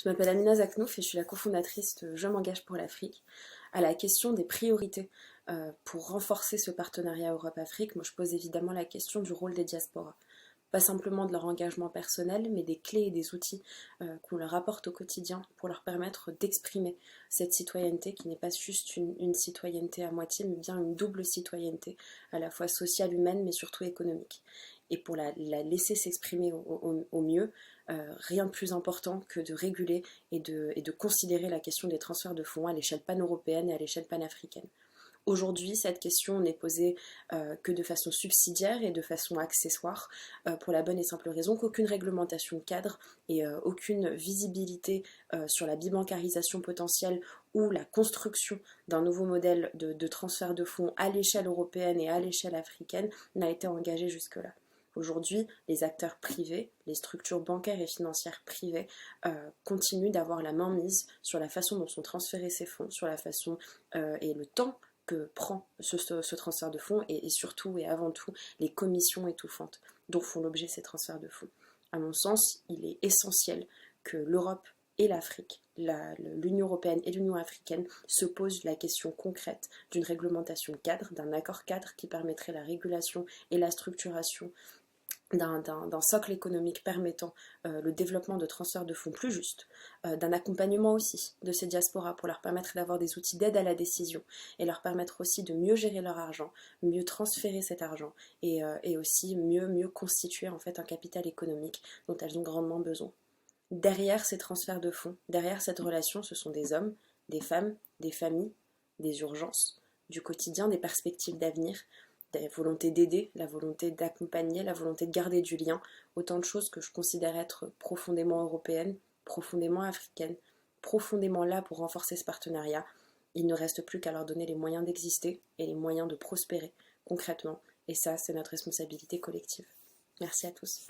Je m'appelle Amina Zaknouf et je suis la cofondatrice de Je m'engage pour l'Afrique. À la question des priorités pour renforcer ce partenariat Europe-Afrique, moi je pose évidemment la question du rôle des diasporas. Pas simplement de leur engagement personnel, mais des clés et des outils qu'on leur apporte au quotidien pour leur permettre d'exprimer cette citoyenneté qui n'est pas juste une citoyenneté à moitié, mais bien une double citoyenneté, à la fois sociale, humaine, mais surtout économique. Et pour la laisser s'exprimer au mieux, rien de plus important que de réguler et de considérer la question des transferts de fonds à l'échelle pan-européenne et à l'échelle panafricaine. Aujourd'hui, cette question n'est posée que de façon subsidiaire et de façon accessoire, pour la bonne et simple raison qu'aucune réglementation cadre et aucune visibilité sur la bibancarisation potentielle ou la construction d'un nouveau modèle de transfert de fonds à l'échelle européenne et à l'échelle africaine n'a été engagée jusque-là. Aujourd'hui, les acteurs privés, les structures bancaires et financières privées continuent d'avoir la main mise sur la façon dont sont transférés ces fonds, sur la façon et le temps que prend ce transfert de fonds et surtout et avant tout les commissions étouffantes dont font l'objet ces transferts de fonds. À mon sens, il est essentiel que l'Europe et l'Afrique, l'Union européenne et l'Union africaine se posent la question concrète d'une réglementation cadre, d'un accord cadre qui permettrait la régulation et la structuration d'un socle économique permettant le développement de transferts de fonds plus justes, d'un accompagnement aussi de ces diasporas pour leur permettre d'avoir des outils d'aide à la décision et leur permettre aussi de mieux gérer leur argent, mieux transférer cet argent et aussi mieux constituer en fait un capital économique dont elles ont grandement besoin. Derrière ces transferts de fonds, derrière cette relation, ce sont des hommes, des femmes, des familles, des urgences, du quotidien, des perspectives d'avenir, la volonté d'aider, la volonté d'accompagner, la volonté de garder du lien, autant de choses que je considère être profondément européennes, profondément africaines, profondément là pour renforcer ce partenariat. Il ne reste plus qu'à leur donner les moyens d'exister et les moyens de prospérer concrètement, et ça, c'est notre responsabilité collective. Merci à tous.